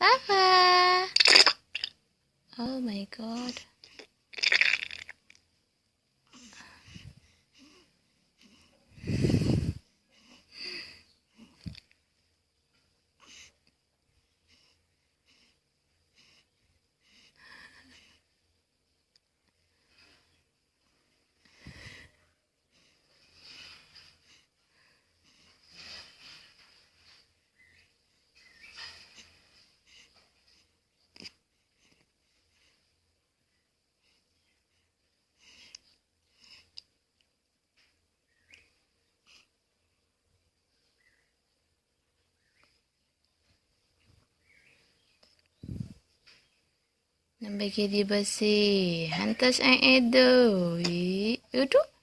Rafa. Oh my god. Nak bagi dia bersih. Hantar Edo. Aduh.